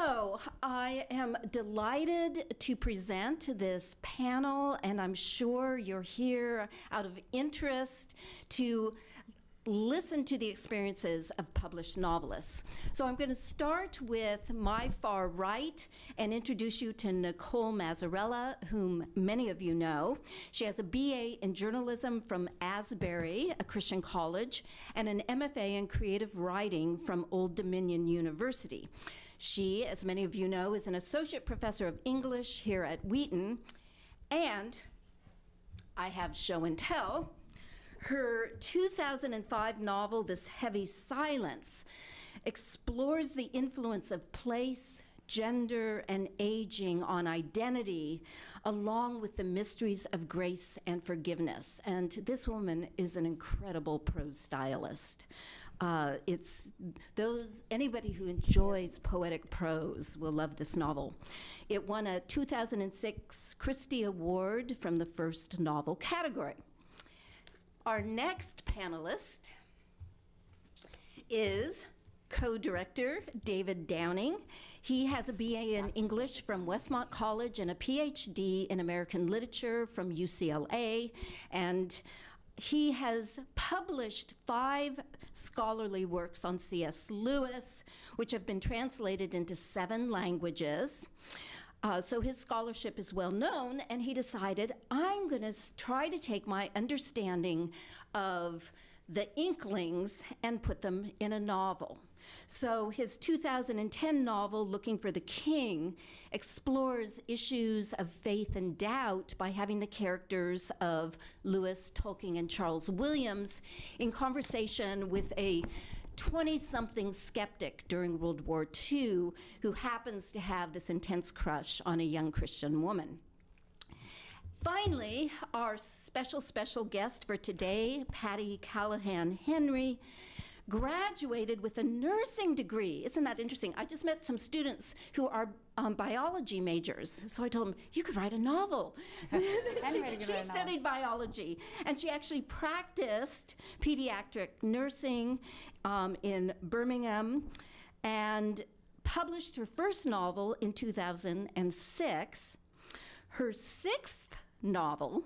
So I am delighted to present this panel, and I'm sure you're here out of interest to listen to the experiences of published novelists. So I'm going to start with my far right and introduce you to Nicole Mazzarella, whom many of you know. She has a BA in journalism from Asbury, a Christian college, and an MFA in creative writing from Old Dominion University. She, as many of you know, is an associate professor of English here at Wheaton, and I have show and tell. Her 2005 novel, This Heavy Silence, explores the influence of place, gender, and aging on identity, along with the mysteries of grace and forgiveness. And this woman is an incredible prose stylist. Anybody who enjoys poetic prose will love this novel. It won a 2006 Christie Award from the first novel category. Our next panelist is co-director David Downing. He has a BA in English from Westmont College and a PhD in American Literature from UCLA, and he has published 5 scholarly works on C.S. Lewis, which have been translated into 7 languages. So his scholarship is well known, and he decided, I'm going to try to take my understanding of the Inklings and put them in a novel. So his 2010 novel, Looking for the King, explores issues of faith and doubt by having the characters of Lewis, Tolkien, and Charles Williams in conversation with a 20-something skeptic during World War II who happens to have this intense crush on a young Christian woman. Finally, our special guest for today, Patti Callahan Henry, graduated with a nursing degree. Isn't that interesting? I just met some students who are biology majors. So I told them, you could write a novel. She studied biology, and she actually practiced pediatric nursing in Birmingham and published her first novel in 2006. Her 6th novel,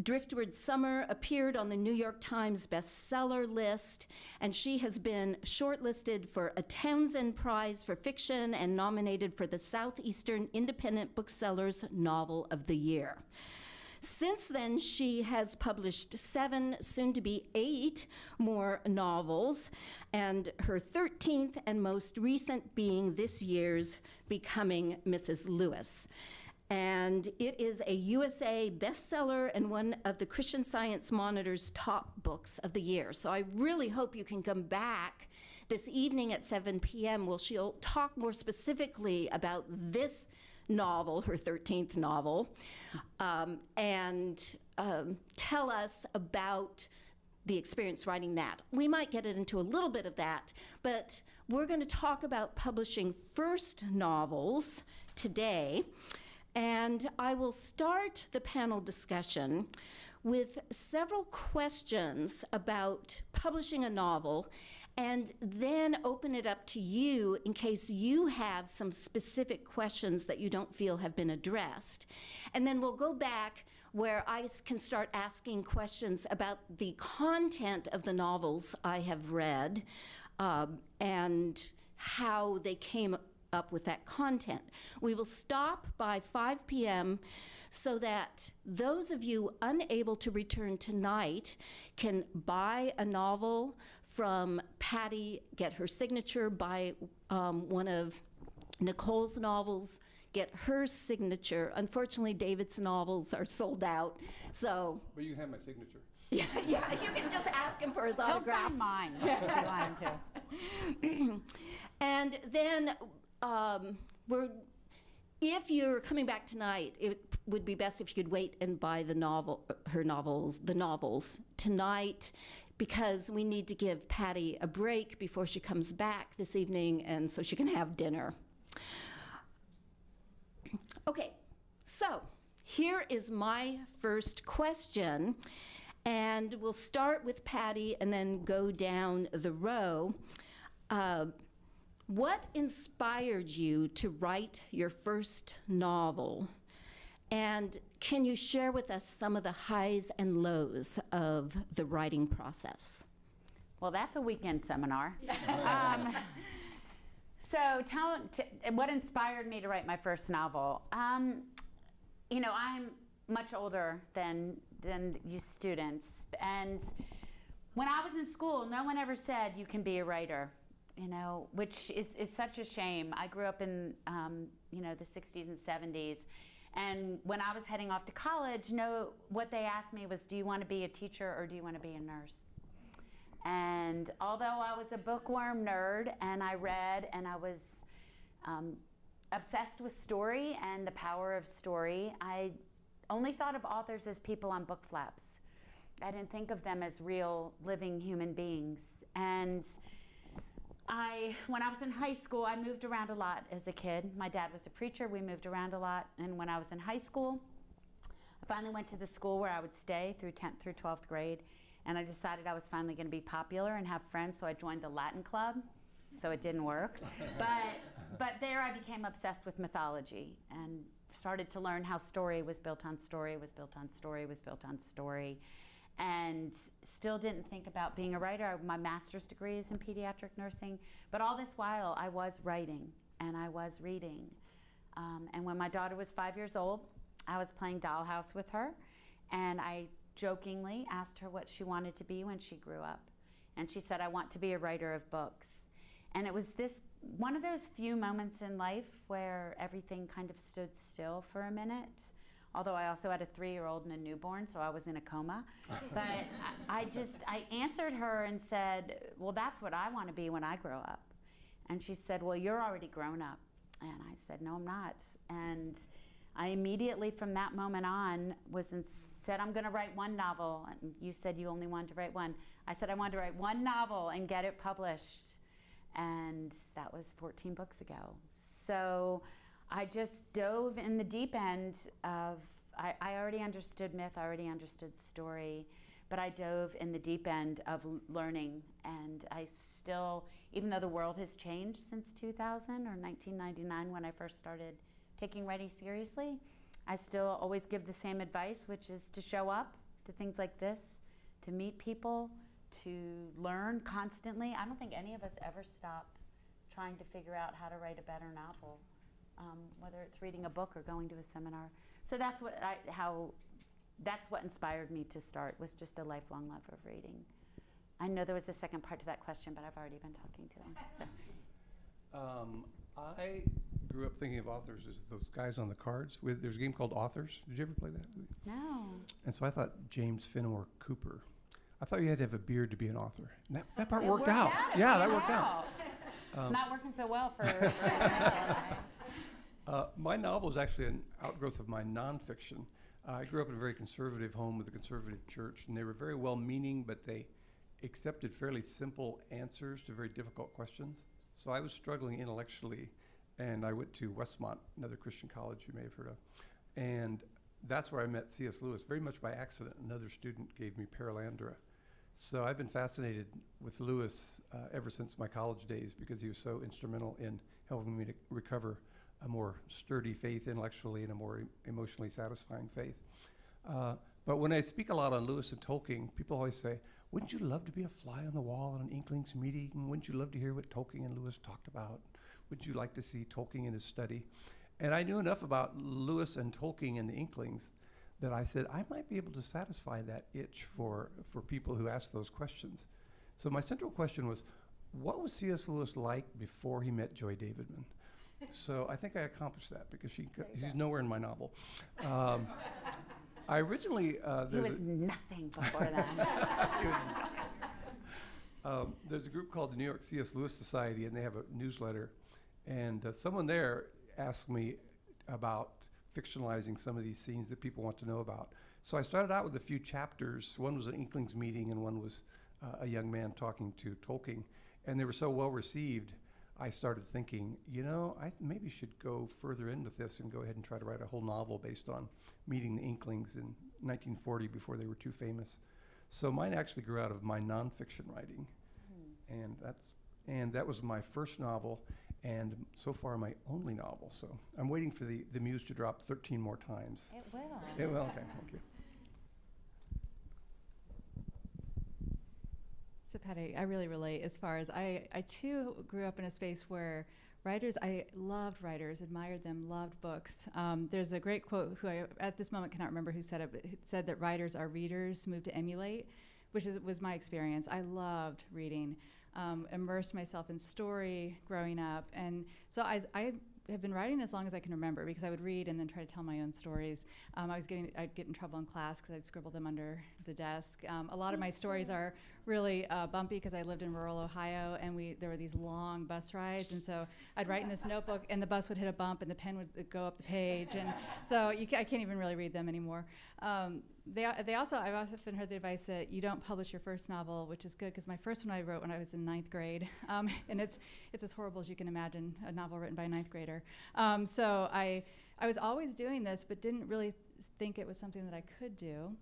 Driftwood Summer, appeared on the New York Times bestseller list, and she has been shortlisted for a Townsend Prize for fiction and nominated for the Southeastern Independent Booksellers Novel of the Year. Since then, she has published 7, soon to be 8 more novels, and her 13th and most recent being this year's Becoming Mrs. Lewis. And it is a USA bestseller and one of the Christian Science Monitor's top books of the year. So I really hope you can come back this evening at 7 p.m. where she'll talk more specifically about this novel, her 13th novel, and tell us about the experience writing that. We might get into a little bit of that, but we're going to talk about publishing first novels today. And I will start the panel discussion with several questions about publishing a novel, and then open it up to you in case you have some specific questions that you don't feel have been addressed. And then we'll go back where I can start asking questions about the content of the novels I have read and how they came up with that content. We will stop by 5 p.m. so that those of you unable to return tonight can buy a novel from Patti, get her signature, buy one of Nicole's novels, get her signature. Unfortunately, David's novels are sold out, so. But you can have my signature. Yeah, you can just ask him for his autograph. He'll sign mine if you want him to. And then if you're coming back tonight, it would be best if you could wait and buy the novels tonight, because we need to give Patti a break before she comes back this evening, and so she can have dinner. Okay, so here is my first question, and we'll start with Patti and then go down the row. What inspired you to write your first novel? And can you share with us some of the highs and lows of the writing process? Well, that's a weekend seminar. What inspired me to write my first novel? You know, I'm much older than you students. And when I was in school, no one ever said you can be a writer, you know, which is such a shame. I grew up in, you know, the 60s and 70s. And when I was heading off to college, what they asked me was, do you want to be a teacher or do you want to be a nurse? And although I was a bookworm nerd and I read and I was obsessed with story and the power of story, I only thought of authors as people on book flaps. I didn't think of them as real living human beings. And when I was in high school, I moved around a lot as a kid. My dad was a preacher. We moved around a lot. And when I was in high school, I finally went to the school where I would stay through 10th through 12th grade. And I decided I was finally going to be popular and have friends, so I joined the Latin club. So it didn't work. But there I became obsessed with mythology and started to learn how story was built on story, was built on story, was built on story. And still didn't think about being a writer. My master's degree is in pediatric nursing. But all this while, I was writing and I was reading. And when my daughter was 5 years old, I was playing dollhouse with her. And I jokingly asked her what she wanted to be when she grew up. And she said, I want to be a writer of books. And it was one of those few moments in life where everything kind of stood still for a minute. Although I also had a 3-year-old and a newborn, so I was in a coma. But I answered her and said, well, that's what I want to be when I grow up. And she said, well, you're already grown up. And I said, no, I'm not. And I immediately, from that moment on, said, I'm going to write one novel. And you said you only wanted to write one. I said I wanted to write one novel and get it published. And that was 14 books ago. So I just dove in the deep end of, I already understood myth, I already understood story, but I dove in the deep end of learning. And I still, even though the world has changed since 2000 or 1999 when I first started taking writing seriously, I still always give the same advice, which is to show up to things like this, to meet people, to learn constantly. I don't think any of us ever stop trying to figure out how to write a better novel. Whether it's reading a book or going to a seminar. So that's what inspired me to start, was just a lifelong love of reading. I know there was a second part to that question, but I've already been talking to them. So. I grew up thinking of authors as those guys on the cards. There's a game called Authors. Did you ever play that? No. And so I thought James Fenimore Cooper. I thought you had to have a beard to be an author. And that part worked out. Yeah, that worked out. It's not working so well for my novel is actually an outgrowth of my nonfiction. I grew up in a very conservative home with a conservative church, and they were very well-meaning, but they accepted fairly simple answers to very difficult questions. So I was struggling intellectually, and I went to Westmont, another Christian college you may have heard of, and that's where I met C.S. Lewis, very much by accident. Another student gave me Paralandra. So I've been fascinated with Lewis ever since my college days, because he was so instrumental in helping me to recover a more sturdy faith intellectually and a more emotionally satisfying faith. But when I speak a lot on Lewis and Tolkien, people always say, wouldn't you love to be a fly on the wall at an Inklings meeting? Wouldn't you love to hear what Tolkien and Lewis talked about? Would you like to see Tolkien in his study? And I knew enough about Lewis and Tolkien and the Inklings that I said, I might be able to satisfy that itch for people who ask those questions. So my central question was, what was C.S. Lewis like before he met Joy Davidman? So I think I accomplished that, because she's nowhere in my novel. I originally... he was nothing before that. There's a group called the New York C.S. Lewis Society, and they have a newsletter. And someone there asked me about fictionalizing some of these scenes that people want to know about. So I started out with a few chapters. One was an Inklings meeting, and one was a young man talking to Tolkien. And they were so well received, I started thinking, you know, I maybe should go further in with this and go ahead and try to write a whole novel based on meeting the Inklings in 1940 before they were too famous. So mine actually grew out of my nonfiction writing. And And that was my first novel, and so far my only novel. So I'm waiting for the muse to drop 13 more times. It will. It will, okay, thank you. So Patti, I really relate as far as I too grew up in a space where writers, I loved writers, admired them, loved books. There's a great quote, who I at this moment cannot remember who said it, but it said that writers are readers moved to emulate, which was my experience. I loved reading, immersed myself in story growing up. And so I have been writing as long as I can remember, because I would read and then try to tell my own stories. I'd get in trouble in class because I'd scribble them under the desk. A lot of my stories are really bumpy because I lived in rural Ohio, and there were these long bus rides, and so I'd write in this notebook, and the bus would hit a bump, and the pen would go up the page, and so I can't even really read them anymore. I've often heard the advice that you don't publish your first novel, which is good, because my first one I wrote when I was in 9th grade, and it's as horrible as you can imagine, a novel written by a 9th grader. So I was always doing this, but didn't really think it was something that I could do,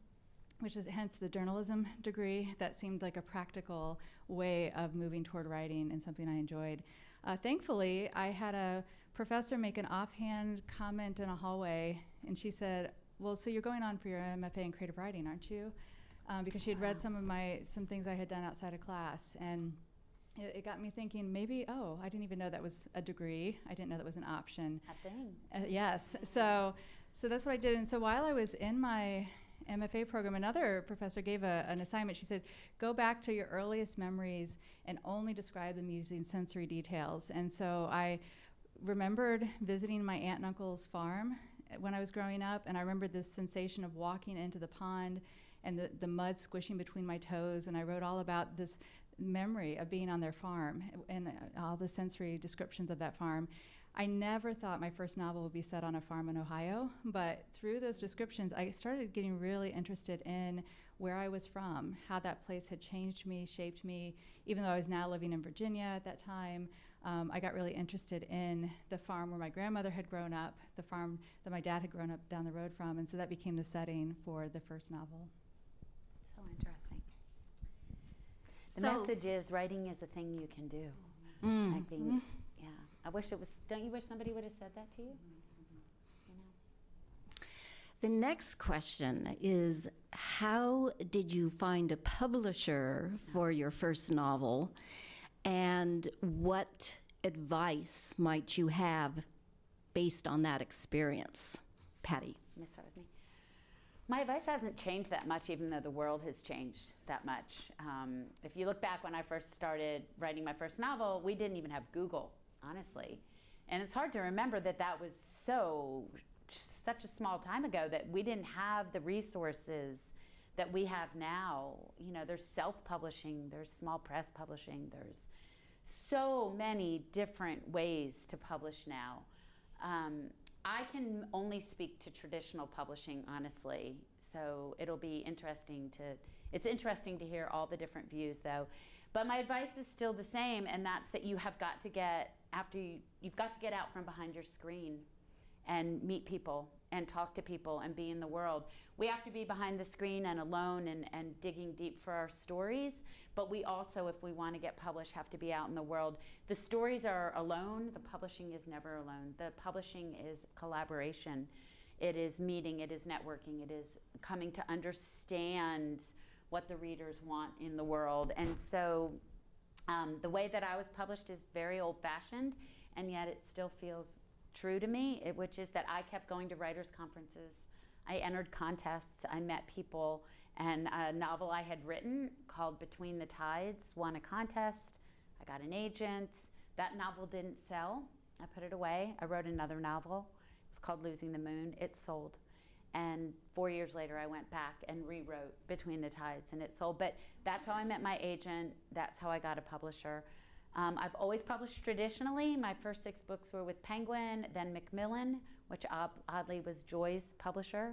which is hence the journalism degree. That seemed like a practical way of moving toward writing and something I enjoyed. Thankfully, I had a professor make an offhand comment in a hallway, and she said, "Well, so you're going on for your MFA in creative writing, aren't you?" Because she had read some things I had done outside of class, and it got me thinking, maybe, I didn't even know that was a degree. I didn't know that was an option. A thing. Yes, so that's what I did. And so while I was in my MFA program, another professor gave an assignment. She said, go back to your earliest memories and only describe them using sensory details. And so I remembered visiting my aunt and uncle's farm when I was growing up, and I remembered this sensation of walking into the pond and the mud squishing between my toes, and I wrote all about this memory of being on their farm and all the sensory descriptions of that farm. I never thought my first novel would be set on a farm in Ohio, but through those descriptions, I started getting really interested in where I was from, how that place had changed me, shaped me. Even though I was now living in Virginia at that time, I got really interested in the farm where my grandmother had grown up, the farm that my dad had grown up down the road from, and so that became the setting for the first novel. So interesting. The So- message is writing is a thing you can do. Mm. I think, yeah. I wish it was, don't you wish somebody would have said that to you? You know? The next question is, how did you find a publisher for your first novel, and what advice might you have based on that experience? Patti. Let me start with me. My advice hasn't changed that much, even though the world has changed that much. If you look back when I first started writing my first novel, we didn't even have Google, honestly. And it's hard to remember that was such a small time ago, that we didn't have the resources that we have now. You know, there's self-publishing, there's small press publishing, there's so many different ways to publish now. I can only speak to traditional publishing, honestly, so it'll be interesting to hear all the different views, though. But my advice is still the same, and that's that you've got to get out from behind your screen and meet people and talk to people and be in the world. We have to be behind the screen and alone and digging deep for our stories, but we also, if we want to get published, have to be out in the world. The stories are alone, the publishing is never alone. The publishing is collaboration. It is meeting, it is networking, it is coming to understand what the readers want in the world. And so the way that I was published is very old-fashioned, and yet it still feels true to me, which is that I kept going to writers' conferences. I entered contests, I met people, and a novel I had written called Between the Tides won a contest. I got an agent. That novel didn't sell. I put it away. I wrote another novel. It was called Losing the Moon. It sold. And 4 years later, I went back and rewrote Between the Tides, and it sold. But that's how I met my agent. That's how I got a publisher. I've always published traditionally. My first 6 books were with Penguin, then Macmillan, which oddly was Joy's publisher.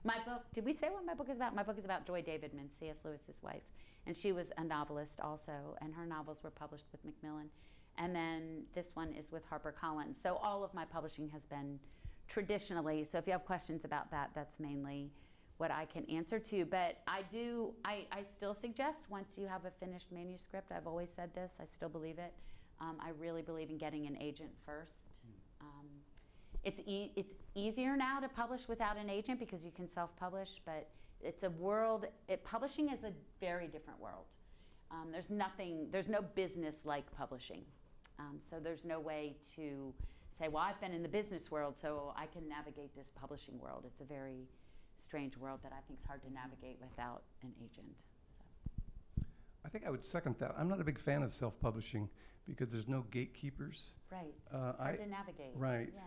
My book, did we say what my book is about? My book is about Joy Davidman, C.S. Lewis's wife. And she was a novelist also, and her novels were published with Macmillan. And then this one is with HarperCollins. So all of my publishing has been traditionally. So if you have questions about that, that's mainly what I can answer to. But I still suggest, once you have a finished manuscript, I've always said this, I still believe it, I really believe in getting an agent first. It's easier now to publish without an agent because you can self-publish, but it's a world, publishing is a very different world. There's no business like publishing. So there's no way to say, well, I've been in the business world, so I can navigate this publishing world. It's a very strange world that I think is hard to navigate without an agent. So. I think I would second that. I'm not a big fan of self-publishing because there's no gatekeepers. Right. It's hard to navigate. Right. Yeah.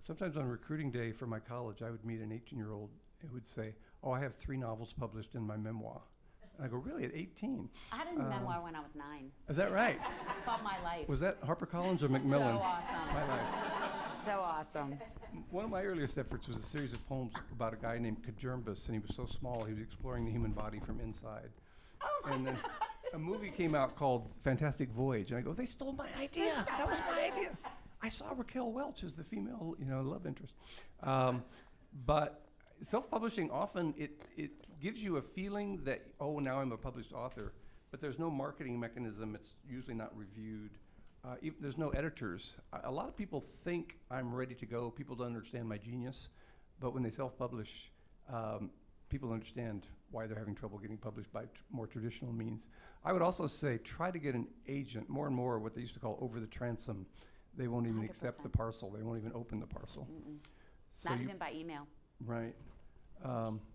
Sometimes on recruiting day for my college, I would meet an 18-year-old who would say, oh, I have 3 novels published in my memoir. And I go, really, at 18? I had a memoir when I was 9. Is that right? It's called My Life. Was that HarperCollins or Macmillan? So awesome. My Life. So awesome. One of my earliest efforts was a series of poems about a guy named Kajurmbas, and he was so small, he was exploring the human body from inside. Oh and then a movie came out called Fantastic Voyage, and I go, they stole my idea. That was my idea. I saw Raquel Welch as the female, love interest. But self-publishing often, it gives you a feeling that, oh, now I'm a published author, but there's no marketing mechanism. It's usually not reviewed. There's no editors. A lot of people think I'm ready to go. People don't understand my genius. But when they self-publish, people understand why they're having trouble getting published by more traditional means. I would also say try to get an agent. More and more what they used to call over the transom. They won't even 100%. accept the parcel. They won't even open the parcel. So Not even by email. Right.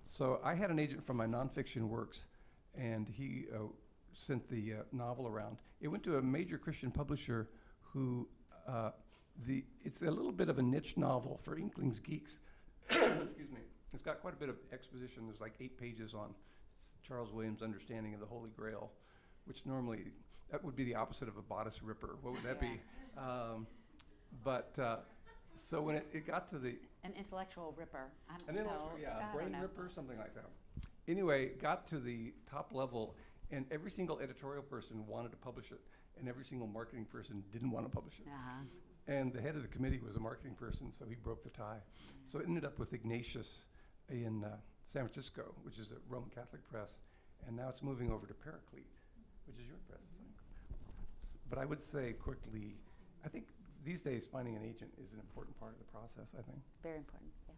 So I had an agent from my nonfiction works, and he sent the novel around. It went to a major Christian publisher who, it's a little bit of a niche novel for Inklings geeks. Excuse me. It's got quite a bit of exposition. There's like 8 pages on Charles Williams' understanding of the Holy Grail, which normally, that would be the opposite of a bodice ripper. What would that be? So when it got to the... An intellectual ripper. Brain ripper, something like that. Anyway, got to the top level, and every single editorial person wanted to publish it, and every single marketing person didn't want to publish it. And the head of the committee was a marketing person, so he broke the tie. So it ended up with Ignatius in San Francisco, which is a Roman Catholic press, and now it's moving over to Paraclete, which is your press, I think. But I would say quickly, I think these days finding an agent is an important part of the process, I think. Very important, yeah.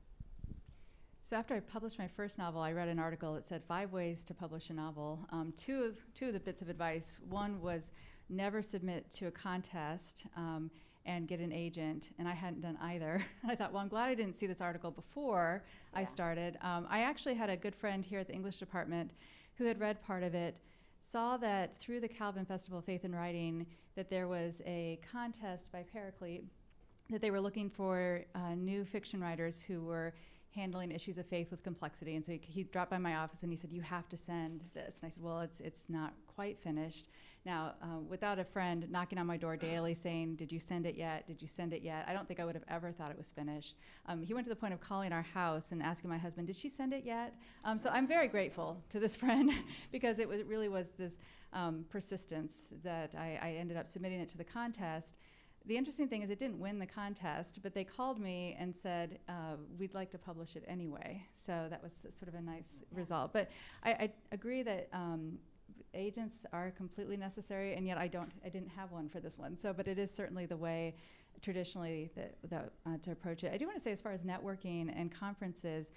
So after I published my first novel, I read an article that said 5 ways to publish a novel. Two of the bits of advice. One was never submit to a contest and get an agent, and I hadn't done either. I thought, well, I'm glad I didn't see this article before I started. I actually had a good friend here at the English department who had read part of it, saw that through the Calvin Festival of Faith and Writing that there was a contest by Paraclete, that they were looking for new fiction writers who were handling issues of faith with complexity. And so he dropped by my office and he said, you have to send this. And I said, well, it's not quite finished. Now, without a friend knocking on my door daily saying, did you send it yet? Did you send it yet? I don't think I would have ever thought it was finished. He went to the point of calling our house and asking my husband, did she send it yet? So I'm very grateful to this friend because it really was this persistence that I ended up submitting it to the contest. The interesting thing is it didn't win the contest, but they called me and said, we'd like to publish it anyway. So that was sort of a nice result. But I agree that agents are completely necessary, and yet I didn't have one for this one. But it is certainly the way traditionally to approach it. I do want to say, as far as networking and conferences,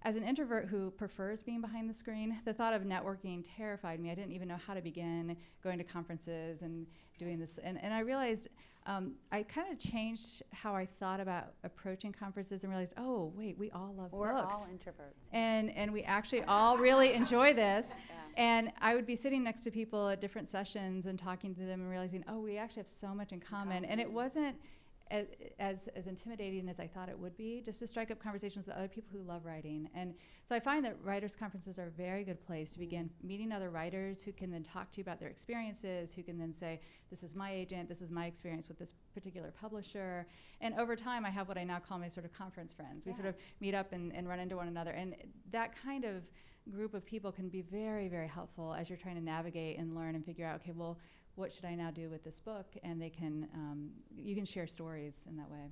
as an introvert who prefers being behind the screen, the thought of networking terrified me. I didn't even know how to begin going to conferences and doing this. And I realized I kind of changed how I thought about approaching conferences and realized, oh, wait, we all love We're books. all introverts. And we actually all really enjoy this. And I would be sitting next to people at different sessions and talking to them and realizing, oh, we actually have so much in common. And it wasn't as intimidating as I thought it would be, just to strike up conversations with other people who love writing. And so I find that writers' conferences are a very good place to begin meeting other writers who can then talk to you about their experiences, who can then say, this is my agent, this is my experience with this particular publisher. And over time, I have what I now call my sort of conference friends. We sort of meet up and run into one another. And that kind of group of people can be very, very helpful as you're trying to navigate and learn and figure out, okay, well, what should I now do with this book? And they can, you can share stories in that way.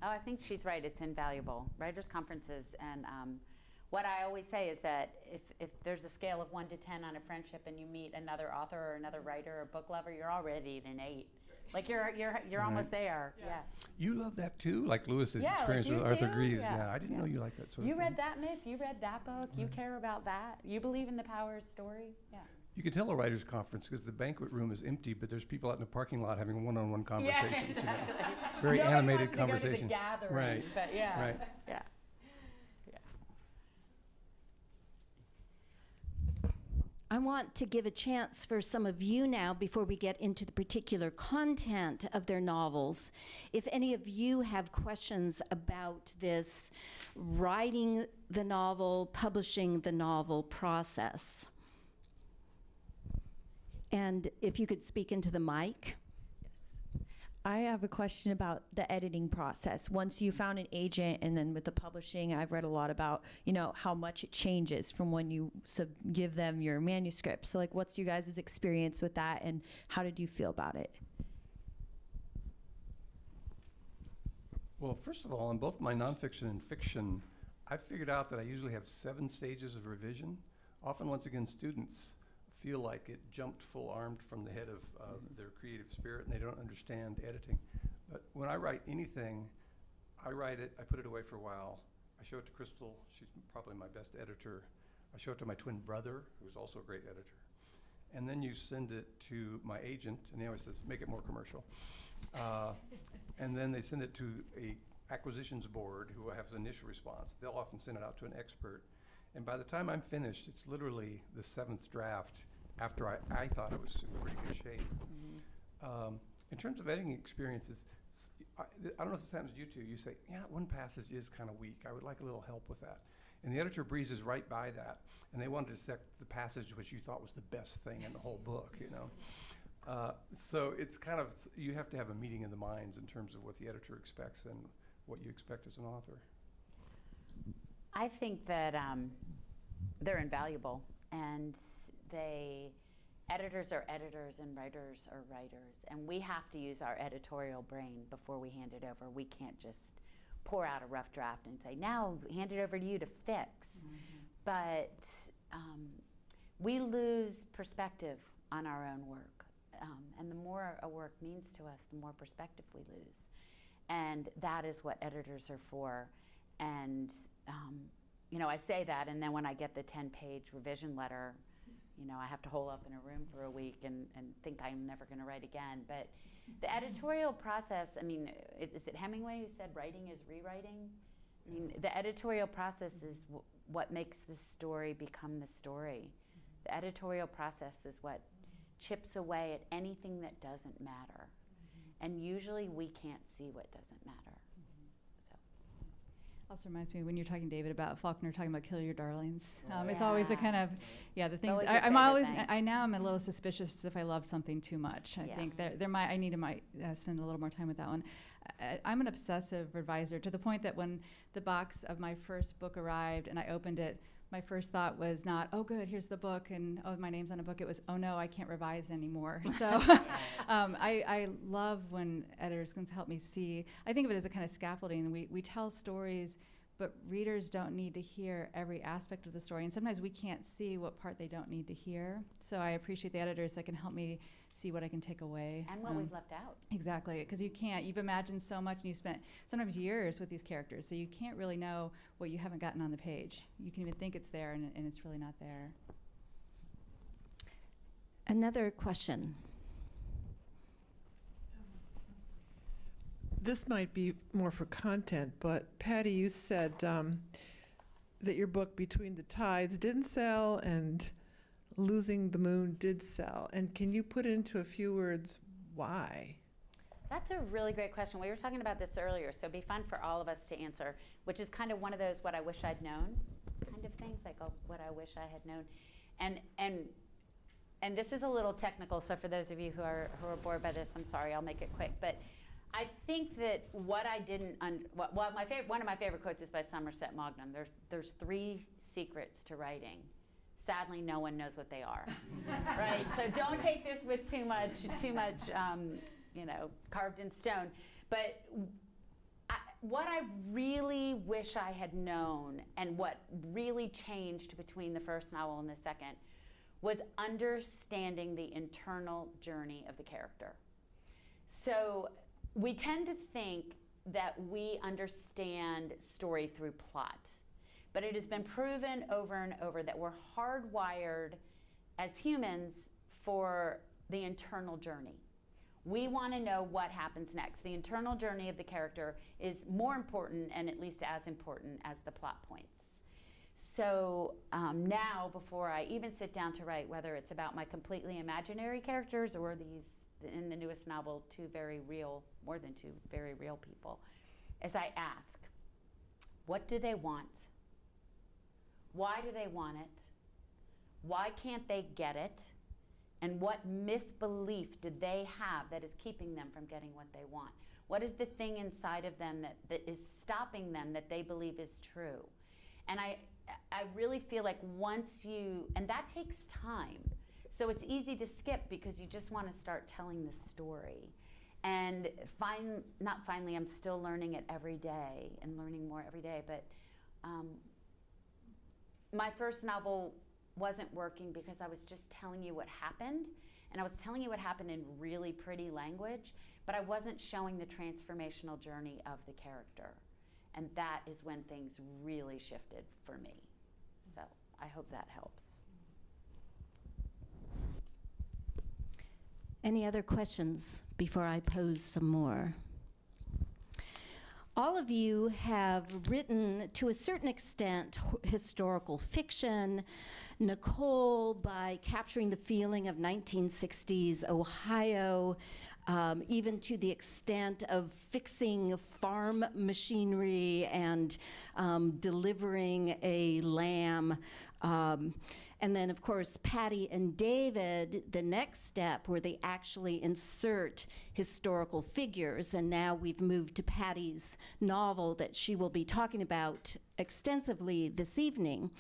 Oh, I think she's right. It's invaluable. Writers' conferences and what I always say is that if there's a scale of 1 to 10 on a friendship and you meet another author or another writer or book lover, you're already at an 8. Like you're almost there. Yeah. You love that too, like Lewis's Yeah, experience like with you Arthur too? Greaves. Yeah, Yeah, I didn't know you liked that sort You of thing. read that myth, you read that book, you care about that, you believe in the power of story. Yeah. You can tell a writer's conference because the banquet room is empty, but there's people out in the parking lot having one-on-one conversations. Yeah, You know. exactly. Very Nobody animated wants to go to conversation. the gathering, Right. but yeah. Right. Yeah. I want to give a chance for some of you now, before we get into the particular content of their novels, if any of you have questions about this writing the novel, publishing the novel process. And if you could speak into the mic. I have a question about the editing process. Once you found an agent, and then with the publishing, I've read a lot about, how much it changes from when you give them your manuscript. So like, what's you guys' experience with that, and how did you feel about it? Well, first of all, in both my nonfiction and fiction, I figured out that I usually have 7 stages of revision. Often, once again, students feel like it jumped full-armed from the head of their creative spirit, and they don't understand editing. But when I write anything, I write it, I put it away for a while, I show it to Crystal, she's probably my best editor, I show it to my twin brother, who's also a great editor, and then you send it to my agent, and he always says, make it more commercial. And then they send it to a acquisitions board who has an initial response. They'll often send it out to an expert. And by the time I'm finished, it's literally the 7th draft after I thought it was in pretty good shape. In terms of editing experiences, I don't know if this happens to you too. You say, yeah, one passage is kind of weak. I would like a little help with that. And the editor breezes right by that. And they wanted to select the passage which you thought was the best thing in the whole book, So it's kind of, you have to have a meeting in the minds in terms of what the editor expects and what you expect as an author. I think that they're invaluable, and editors are editors and writers are writers, and we have to use our editorial brain before we hand it over. We can't just pour out a rough draft and say, now hand it over to you to fix. But we lose perspective on our own work, and the more a work means to us, the more perspective we lose, and that is what editors are for. And I say that, and then when I get the 10-page revision letter, I have to hole up in a room for a week and think I'm never going to write again. But the editorial process, is it Hemingway who said writing is rewriting? The editorial process is what makes the story become the story. The editorial process is what chips away at anything that doesn't matter. And usually we can't see what doesn't matter. Also reminds me when you're talking, David, about Faulkner talking about kill your darlings. It's Yeah. always a kind of, the things. always your I'm favorite always, thing. now I'm a little suspicious if I love something too much. I Yeah. think I need to spend a little more time with that one. I'm an obsessive reviser to the point that when the box of my first book arrived and I opened it, my first thought was not, oh, good, here's the book, and oh, my name's on a book. It was, oh, no, I can't revise anymore. So I love when editors can help me see. I think of it as a kind of scaffolding. We tell stories, but readers don't need to hear every aspect of the story. And sometimes we can't see what part they don't need to hear. So I appreciate the editors that can help me see what I can take away. And what we've left out. Exactly, because you've imagined so much, and you spent sometimes years with these characters, so you can't really know what you haven't gotten on the page. You can even think it's there, and it's really not there. Another question. This might be more for content, but Patti, you said that your book Between the Tides didn't sell and Losing the Moon did sell. And can you put into a few words why? That's a really great question. We were talking about this earlier, so it'd be fun for all of us to answer, which is kind of one of those what I wish I'd known kind of things, like what I wish I had known. And this is a little technical, so for those of you who are bored by this, I'm sorry, I'll make it quick. But I think that what I didn't, one of my favorite quotes is by Somerset Maugham. There's 3 secrets to writing. Sadly, no one knows what they are, right? So don't take this with too much, carved in stone. But what I really wish I had known, and what really changed between the first novel and the second, was understanding the internal journey of the character. So we tend to think that we understand story through plot, but it has been proven over and over that we're hardwired as humans for the internal journey. We want to know what happens next. The internal journey of the character is more important, and at least as important, as the plot points. So now, before I even sit down to write, whether it's about my completely imaginary characters or these, in the newest novel, more than two very real people, as I ask, what do they want? Why do they want it? Why can't they get it? And what misbelief do they have that is keeping them from getting what they want? What is the thing inside of them that is stopping them that they believe is true? And I really feel like and that takes time. So it's easy to skip because you just want to start telling the story. And I'm still learning it every day and learning more every day, but my first novel wasn't working because I was just telling you what happened, and I was telling you what happened in really pretty language, but I wasn't showing the transformational journey of the character. And that is when things really shifted for me. So I hope that helps. Any other questions before I pose some more? All of you have written, to a certain extent, historical fiction. Nicole, by capturing the feeling of 1960s Ohio, even to the extent of fixing farm machinery and delivering a lamb. And then, of course, Patti and David, the next step where they actually insert historical figures. And now we've moved to Patti's novel that she will be talking about extensively this evening.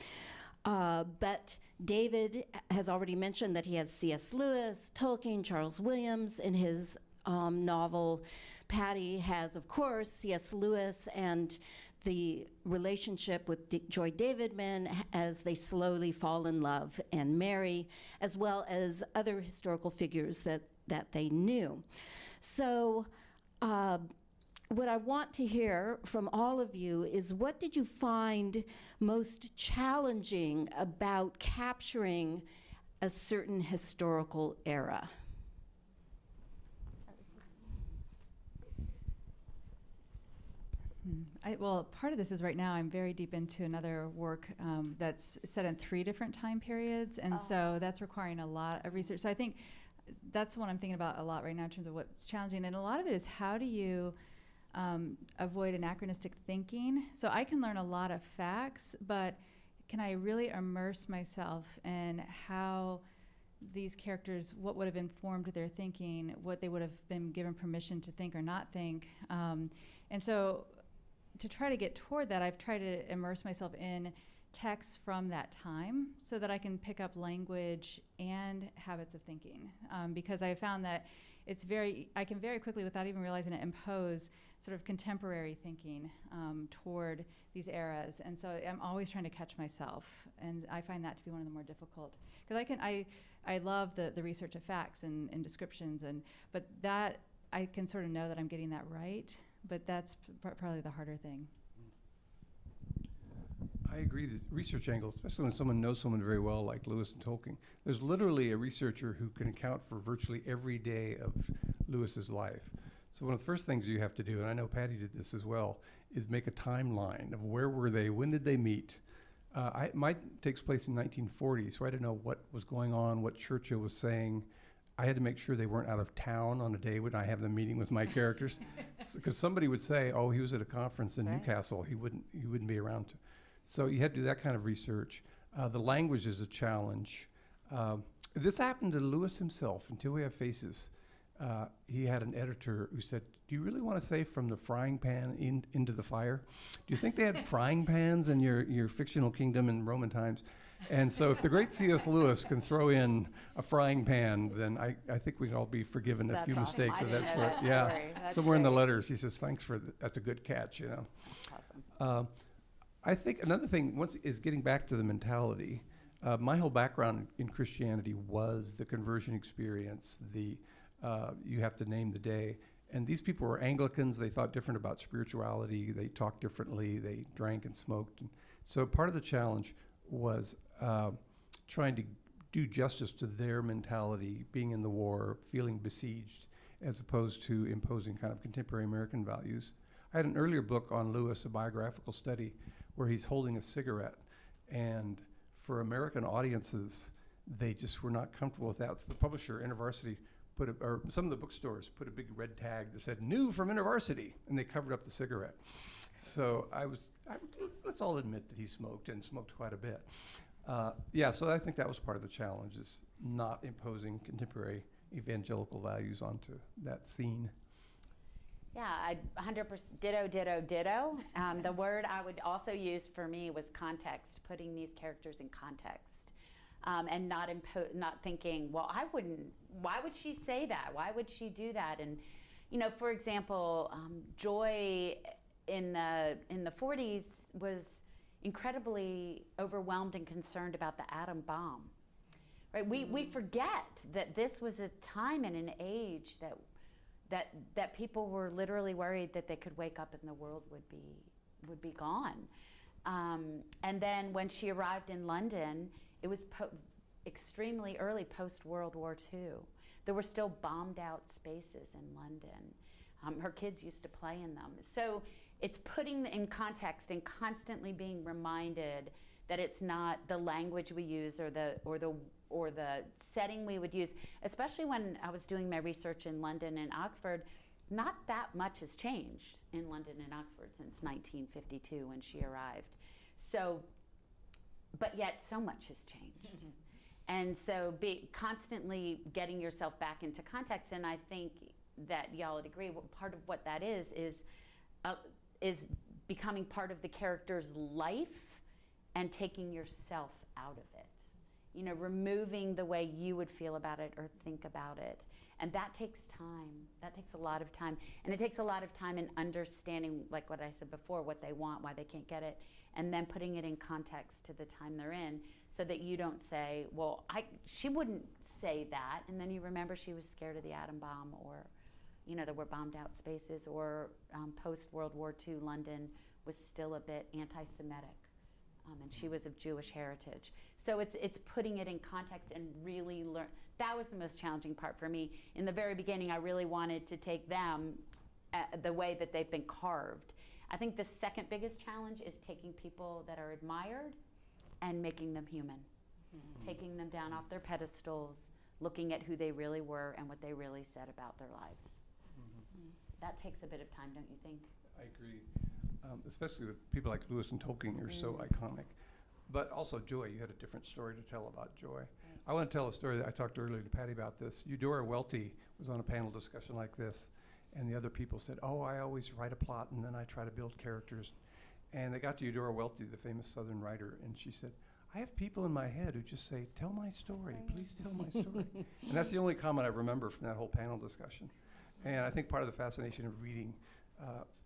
But David has already mentioned that he has C.S. Lewis, Tolkien, Charles Williams in his novel. Patti has, of course, C.S. Lewis and the relationship with Joy Davidman as they slowly fall in love and marry, as well as other historical figures that they knew. So what I want to hear from all of you is, what did you find most challenging about capturing a certain historical era? Well, part of this is right now I'm very deep into another work that's set in 3 different time periods, and so that's requiring a lot of research. So I think that's what I'm thinking about a lot right now in terms of what's challenging, and a lot of it is how do you avoid anachronistic thinking. So I can learn a lot of facts, but can I really immerse myself in how these characters, what would have informed their thinking, what they would have been given permission to think or not think. And so to try to get toward that, I've tried to immerse myself in texts from that time so that I can pick up language and habits of thinking. Because I found that I can very quickly, without even realizing it, impose sort of contemporary thinking toward these eras. And so I'm always trying to catch myself. And I find that to be one of the more difficult. Because I love the research of facts and descriptions, but that I can sort of know that I'm getting that right. But that's probably the harder thing. I agree, the research angle, especially when someone knows someone very well like Lewis and Tolkien. There's literally a researcher who can account for virtually every day of Lewis's life. So one of the first things you have to do, and I know Patti did this as well, is make a timeline of where were they, when did they meet. Mine takes place in 1940, so I didn't know what was going on, what Churchill was saying. I had to make sure they weren't out of town on a day when I have them meeting with my characters, because somebody would say, "Oh, he was at a conference in Newcastle. He wouldn't be around." So you had to do that kind of research. The language is a challenge. This happened to Lewis himself. Until We Have Faces, he had an editor who said, "Do you really want to say from the frying pan into the fire? Do you think they had frying pans in your fictional kingdom in Roman times?" And so if the great C.S. Lewis can throw in a frying pan, then I think we can all be forgiven a That's few awesome. mistakes I of didn't that know sort. that Yeah. story. That's Somewhere in the great. letters, he says, thanks for, that's a good catch, you know. Awesome. I think another thing is getting back to the mentality. My whole background in Christianity was the conversion experience, you have to name the day. And these people were Anglicans. They thought different about spirituality. They talked differently. They drank and smoked. And so part of the challenge was trying to do justice to their mentality, being in the war, feeling besieged, as opposed to imposing kind of contemporary American values. I had an earlier book on Lewis, a biographical study, where he's holding a cigarette. And for American audiences, they just were not comfortable with that. So the publisher, InterVarsity, or some of the bookstores put a big red tag that said, new from InterVarsity, and they covered up the cigarette. So let's all admit that he smoked, and smoked quite a bit. So I think that was part of the challenge, is not imposing contemporary evangelical values onto that scene. Yeah, I 100% ditto. The word I would also use for me was context, putting these characters in context, and not thinking, well, why would she say that? Why would she do that? And, for example, Joy in the 40s was incredibly overwhelmed and concerned about the atom bomb. Right? We forget that this was a time and an age that people were literally worried that they could wake up and the world would be gone. And then when she arrived in London, it was extremely early post-World War II. There were still bombed out spaces in London. Her kids used to play in them. So it's putting in context and constantly being reminded that it's not the language we use or the setting we would use. Especially when I was doing my research in London and Oxford, not that much has changed in London and Oxford since 1952 when she arrived. So, but yet so much has changed. Mm-hmm. And so constantly getting yourself back into context, and I think that y'all would agree, part of what that is becoming part of the character's life and taking yourself out of it. Removing the way you would feel about it or think about it. And that takes time. That takes a lot of time. And it takes a lot of time in understanding, like what I said before, what they want, why they can't get it, and then putting it in context to the time they're in, so that you don't say, well, she wouldn't say that, and then you remember she was scared of the atom bomb, or there were bombed out spaces, or post-World War II London was still a bit anti-Semitic, and she was of Jewish heritage. So it's putting it in context and really learn. That was the most challenging part for me. In the very beginning, I really wanted to take them the way that they've been carved. I think the second biggest challenge is taking people that are admired and making them human, taking them down off their pedestals, looking at who they really were and what they really said about their lives. That takes a bit of time, don't you think? I agree, especially with people like Lewis and Tolkien, who are so iconic. But also Joy, you had a different story to tell about Joy. Right. I want to tell a story that I talked earlier to Patti about this. Eudora Welty was on a panel discussion like this, and the other people said, oh, I always write a plot and then I try to build characters. And they got to Eudora Welty, the famous Southern writer, and she said, I have people in my head who just say, tell my story, please tell my story. And that's the only comment I remember from that whole panel discussion. And I think part of the fascination of reading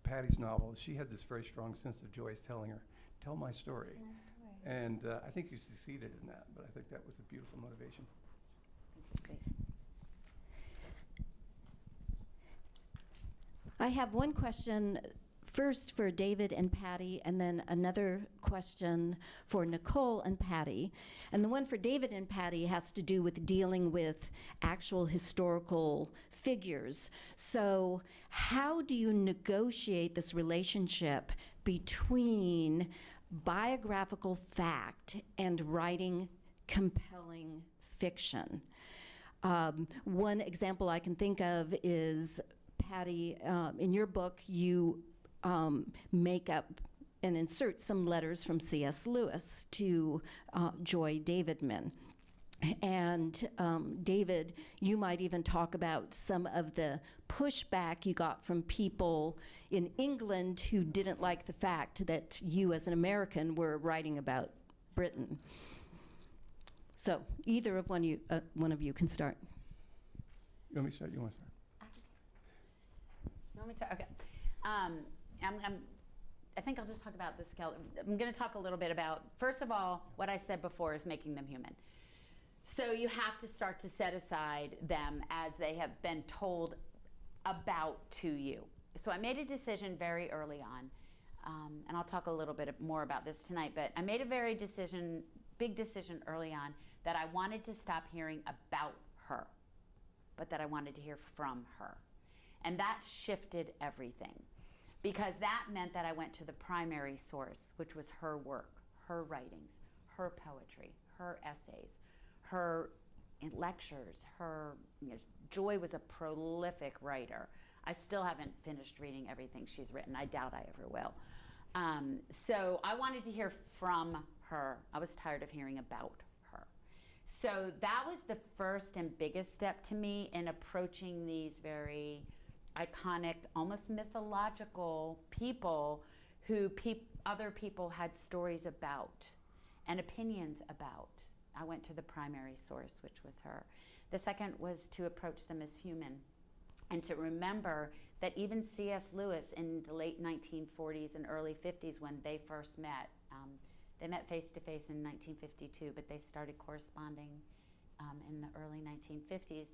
Patti's novel is she had this very strong sense of Joyce telling her, tell my story. And I think you succeeded in that, but I think that was a beautiful motivation. I have one question first for David and Patti, and then another question for Nicole and Patti. And the one for David and Patti has to do with dealing with actual historical figures. So how do you negotiate this relationship between biographical fact and writing compelling fiction? One example I can think of is, Patti, in your book, you make up and insert some letters from C.S. Lewis to Joy Davidman. And David, you might even talk about some of the pushback you got from people in England who didn't like the fact that you as an American were writing about Britain. So either of one of you can start. You want me to start? You want to start? You want me to? Okay. I think I'll just talk about the skeleton. I'm going to talk a little bit about, first of all, what I said before is making them human. So you have to start to set aside them as they have been told about to you. So I made a decision very early on, and I'll talk a little bit more about this tonight, but I made a big decision early on that I wanted to stop hearing about her, but that I wanted to hear from her. And that shifted everything, because that meant that I went to the primary source, which was her work, her writings, her poetry, her essays, her lectures, Joy was a prolific writer. I still haven't finished reading everything she's written. I doubt I ever will. So I wanted to hear from her. I was tired of hearing about her. So that was the first and biggest step to me in approaching these very iconic, almost mythological people who other people had stories about and opinions about. I went to the primary source, which was her. The second was to approach them as human and to remember that even C.S. Lewis in the late 1940s and early 50s, when they first met, they met face to face in 1952, but they started corresponding in the early 1950s,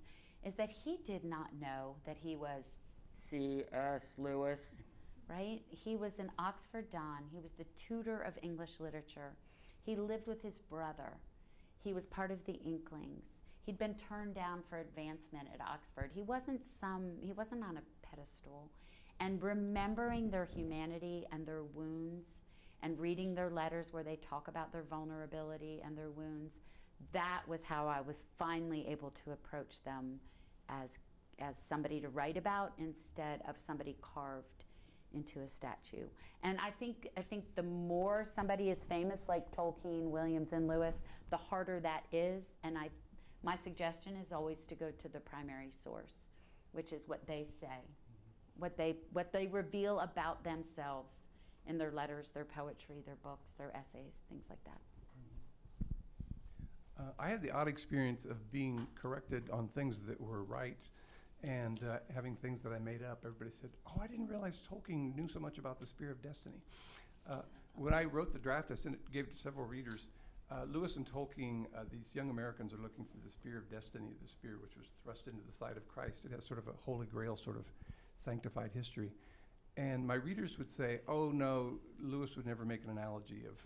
is that he did not know that he was C.S. Lewis, right? He was an Oxford Don. He was the tutor of English literature. He lived with his brother. He was part of the Inklings. He'd been turned down for advancement at Oxford. He wasn't on a pedestal. And remembering their humanity and their wounds and reading their letters where they talk about their vulnerability and their wounds, that was how I was finally able to approach them as somebody to write about instead of somebody carved into a statue. And I think the more somebody is famous, like Tolkien, Williams, and Lewis, the harder that is. And my suggestion is always to go to the primary source, which is what they say, what they reveal about themselves in their letters, their poetry, their books, their essays, things like that. I had the odd experience of being corrected on things that were right and having things that I made up. Everybody said, "Oh, I didn't realize Tolkien knew so much about the Spear of Destiny." When I wrote the draft, gave it to several readers. Lewis and Tolkien, these young Americans are looking for the Spear of Destiny, the spear which was thrust into the side of Christ. It has sort of a Holy Grail sort of sanctified history. And my readers would say, "Oh no, Lewis would never make an analogy of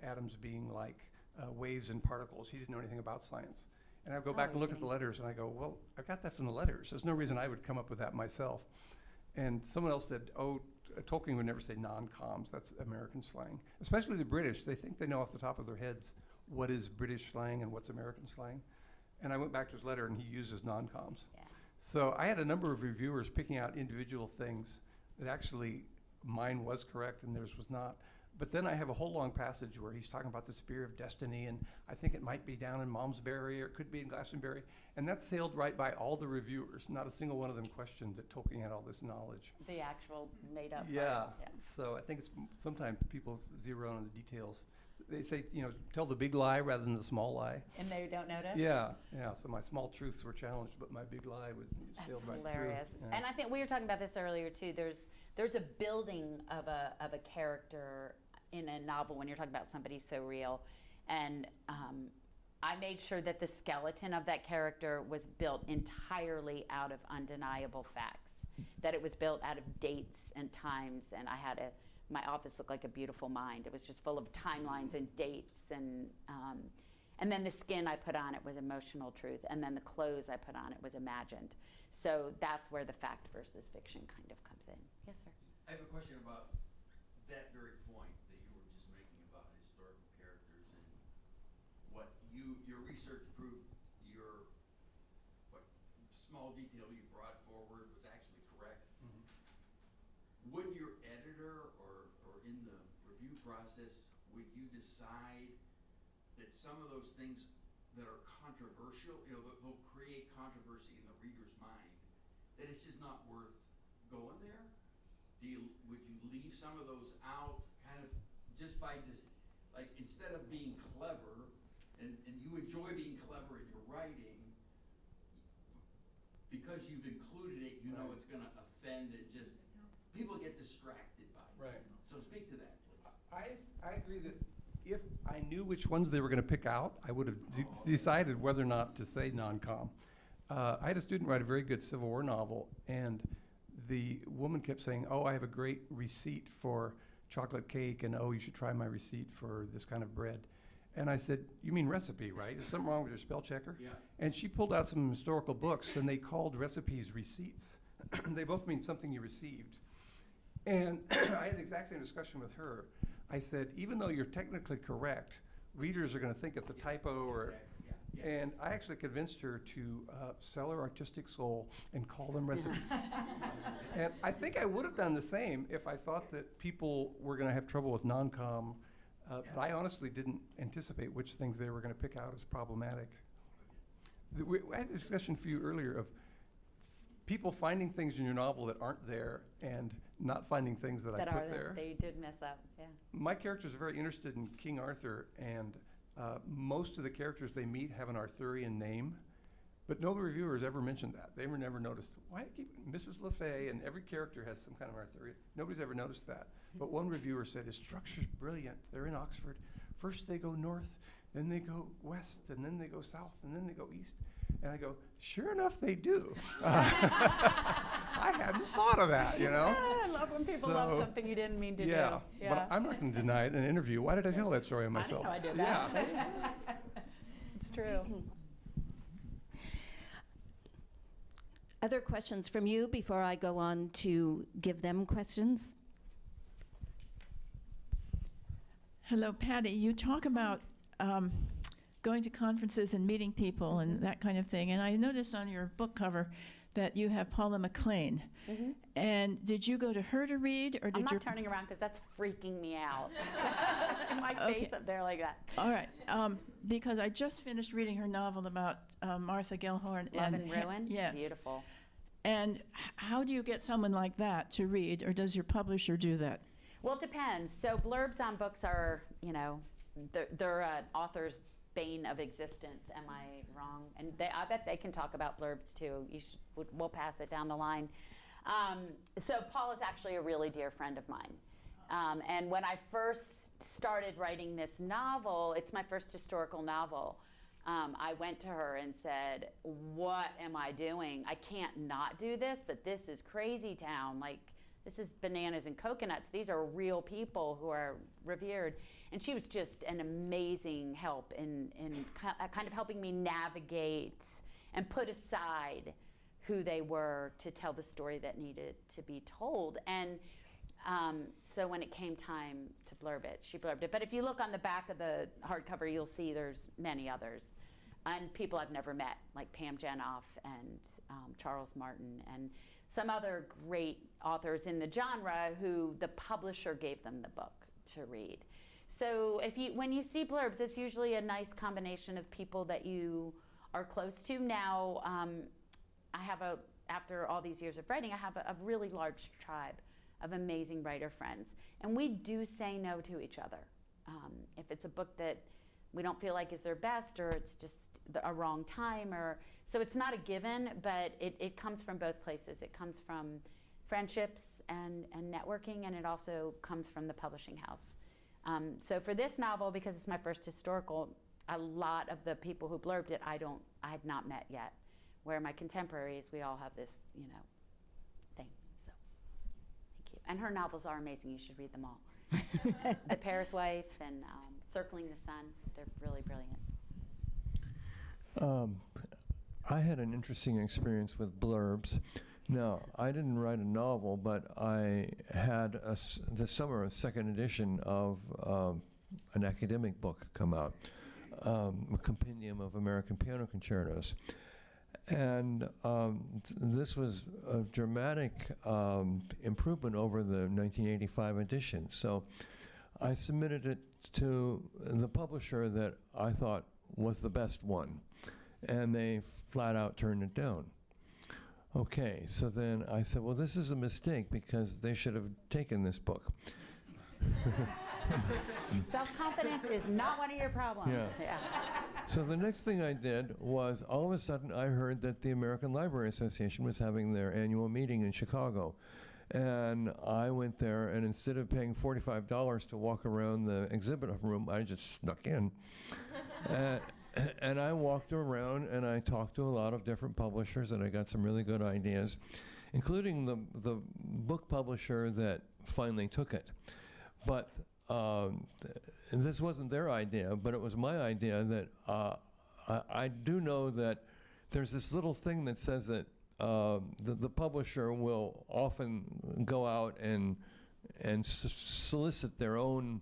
atoms being like waves and particles. He didn't know anything about science." And I go back and look at the letters and I go, "Well, I got that from the letters. There's no reason I would come up with that myself." And someone else said, "Oh, Tolkien would never say non-coms. That's American slang." Especially the British. They think they know off the top of their heads what is British slang and what's American slang. And I went back to his letter and he uses non-coms. Yeah. So I had a number of reviewers picking out individual things that actually mine was correct and theirs was not. But then I have a whole long passage where he's talking about the Spear of Destiny, and I think it might be down in Malmesbury or it could be in Glastonbury. And that sailed right by all the reviewers. Not a single one of them questioned that Tolkien had all this knowledge. The actual made up Yeah. part. Yeah. So I think it's sometimes people zero in on the details. They say, tell the big lie rather than the small lie. And they don't notice? Yeah. So my small truths were challenged, but my big lie sailed right hilarious. through. Yeah. And I think we were talking about this earlier too. There's a building of a character in a novel when you're talking about somebody so real, and I made sure that the skeleton of that character was built entirely out of undeniable facts, that it was built out of dates and times, and I had my office looked like a beautiful mind. It was just full of timelines and dates, and then the skin I put on it was emotional truth, and then the clothes I put on it was imagined. So that's where the fact versus fiction kind of comes in. Yes, sir. I have a question about that very point that you were just making about historical characters and what your research proved what small detail you brought forward was actually correct. Mm-hmm. Would your editor or in the review process, would you decide that some of those things that are controversial, they'll create controversy in the reader's mind, that it's just not worth going there? Would you leave some of those out, kind of just by like instead of being clever, and you enjoy being clever in your writing, because you've included it, you know it's going to offend and just, people get distracted by it. Right. So speak to that, please. I agree that if I knew which ones they were going to pick out, I would have decided whether or not to say non-com. I had a student write a very good Civil War novel, and the woman kept saying, oh, I have a great receipt for chocolate cake, and oh, you should try my receipt for this kind of bread. And I said, you mean recipe, right? Is something wrong with your spell checker? Yeah. And she pulled out some historical books, and they called recipes receipts. They both mean something you received. And I had the exact same discussion with her. I said, even though you're technically correct, readers are going to think it's a typo or... Exactly. Yeah. And I actually convinced her to sell her artistic soul and call them recipes. And I think I would have done the same if I thought that people were going to have trouble with non-com. But I honestly didn't anticipate which things they were going to pick out as problematic. I had a discussion for you earlier of people finding things in your novel that aren't there and not finding things that I put there. They did mess up, yeah. My characters are very interested in King Arthur, and most of the characters they meet have an Arthurian name, but no reviewer has ever mentioned that. They were never noticed. Why keep Mrs. LaFay, and every character has some kind of Arthurian. Nobody's ever noticed that. But one reviewer said, his structure's brilliant. They're in Oxford. First they go north, then they go west, and then they go south, and then they go east. And I go, sure enough, they do. I hadn't thought of that, you know? I love when people love something you didn't mean to do. Yeah, but I'm not going to deny it in an interview. Why did I tell that story on myself? I didn't know I did that. Yeah. It's true. Other questions from you before I go on to give them questions? Hello, Patti. You talk about going to conferences and meeting people and that kind of thing. And I noticed on your book cover that you have Paula McLean. And did you go to her to read, or did I'm not your turning around because that's freaking me out. My face up there like that. All right, because I just finished reading her novel about Martha Gellhorn. Love and Ruin? Yes. Beautiful. And how do you get someone like that to read, or does your publisher do that? Well, it depends. So blurbs on books are, you know, they're an author's bane of existence. Am I wrong? And I bet they can talk about blurbs too. We'll pass it down the line. So Paul is actually a really dear friend of mine. And when I first started writing this novel, it's my first historical novel, I went to her and said, what am I doing? I can't not do this, but this is crazy town. Like, this is bananas and coconuts. These are real people who are revered. And she was just an amazing help in kind of helping me navigate and put aside who they were to tell the story that needed to be told. And so when it came time to blurb it, she blurbed it. But if you look on the back of the hardcover, you'll see there's many others. And people I've never met, like Pam Jenoff and Charles Martin, and some other great authors in the genre who the publisher gave them the book to read. So when you see blurbs, it's usually a nice combination of people that you are close to. Now, after all these years of writing, I have a really large tribe of amazing writer friends. And we do say no to each other. If it's a book that we don't feel like is their best, or it's just a wrong time, so it's not a given, but it comes from both places. It comes from friendships and networking, and it also comes from the publishing house. So for this novel, because it's my first historical, a lot of the people who blurbed it, I had not met yet. Where my contemporaries, we all have this, thing. So, thank you. And her novels are amazing. You should read them all. The Paris Wife and Circling the Sun. They're really brilliant. I had an interesting experience with blurbs. Now, I didn't write a novel, but I had this summer a second edition of an academic book come out, a compendium of American piano concertos. And this was a dramatic improvement over the 1985 edition. So I submitted it to the publisher that I thought was the best one, and they flat out turned it down. Okay, so then I said, well, this is a mistake because they should have taken this book. Self-confidence is not one of your problems. Yeah. So the next thing I did was, all of a sudden, I heard that the American Library Association was having their annual meeting in Chicago. And I went there, and instead of paying $45 to walk around the exhibit room, I just snuck in. And I walked around, and I talked to a lot of different publishers, and I got some really good ideas, including the book publisher that finally took it. But and this wasn't their idea, but it was my idea that I do know that there's this little thing that says that the publisher will often go out and solicit their own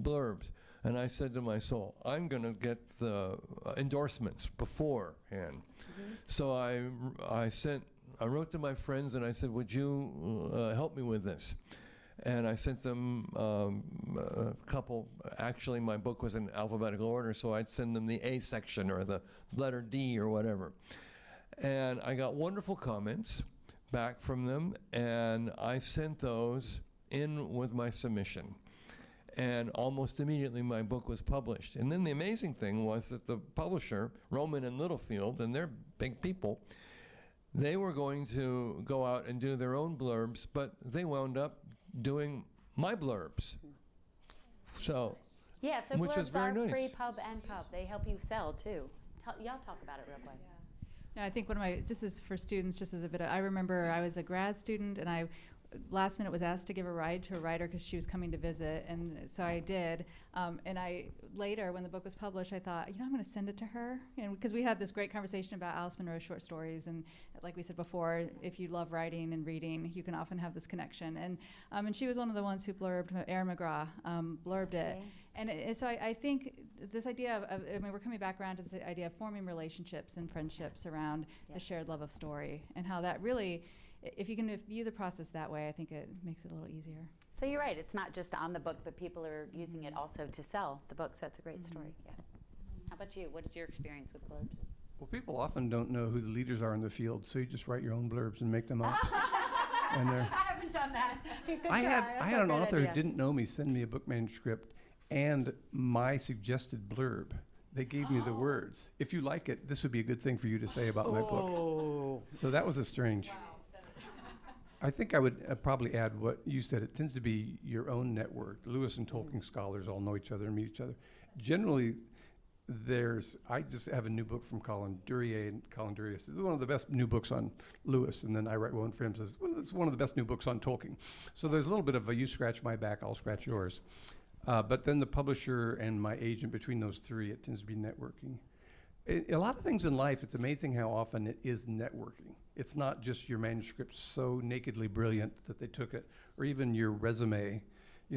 blurbs. And I said to my soul, I'm going to get the endorsements beforehand. So I wrote to my friends and I said, would you help me with this? And I sent them a couple. Actually, my book was in alphabetical order, so I'd send them the A section or the letter D or whatever. And I got wonderful comments back from them, and I sent those in with my submission. And almost immediately my book was published. And then the amazing thing was that the publisher, Rowman and Littlefield, and they're big people, they were going to go out and do their own blurbs, but they wound up doing my blurbs. So, Yeah, so which was blurbs very are nice. free pub and pub. They help you sell too. Y'all talk about it real quick. No, I think this is for students, just as a bit of, I remember I was a grad student and I last minute was asked to give a ride to a writer because she was coming to visit, and so I did. And I later, when the book was published, I thought, I'm going to send it to her, because we had this great conversation about Alice Munro's short stories, and like we said before, if you love writing and reading, you can often have this connection. And she was one of the ones who blurbed, Erin McGraw blurbed it. And so I think this idea of, we're coming back around to this idea of forming relationships and friendships around the shared love of story, and how that really, if you can view the process that way, I think it makes it a little easier. So you're right, it's not just on the book, but people are using it also to sell the book, so that's a great story. Yeah. How about you? What is your experience with blurbs? Well, people often don't know who the leaders are in the field, so you just write your own blurbs and make them up. And I haven't done that. Good I try. had That's a an great author idea. who didn't know me send me a book manuscript and my suggested blurb. They gave me the words. If you like it, this would be a good thing for you to say about my book. So that was a strange. I think I would probably add what you said. It tends to be your own network. Lewis and Tolkien scholars all know each other and meet each other. Generally, I just have a new book from Colin Duryea, and Colin Duryea says, it's one of the best new books on Lewis. And then I write one for him says, well, it's one of the best new books on Tolkien. So there's a little bit of a you scratch my back, I'll scratch yours. But then the publisher and my agent, between those three, it tends to be networking. A lot of things in life, it's amazing how often it is networking. It's not just your manuscript so nakedly brilliant that they took it, or even your resume.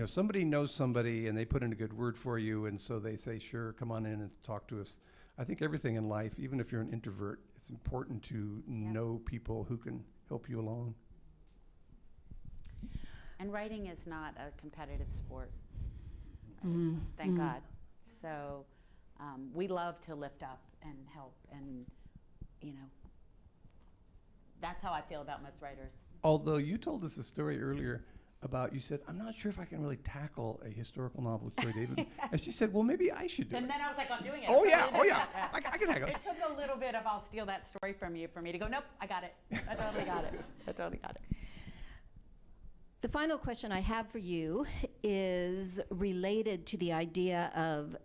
Somebody knows somebody and they put in a good word for you, and so they say, sure, come on in and talk to us. I think everything in life, even if you're an introvert, it's important to know people who can help you along. And writing is not a competitive sport. Thank God. So we love to lift up and help, and that's how I feel about most writers. Although you told us a story earlier about, you said, I'm not sure if I can really tackle a historical novel with Joy Davidman. And she said, well, maybe I should do it. And then I was like, I'm doing it. Oh yeah. I can tackle it. It took a little bit of I'll steal that story from you for me to go, nope, I got it. I totally got it. I totally got it. The final question I have for you is related to the idea of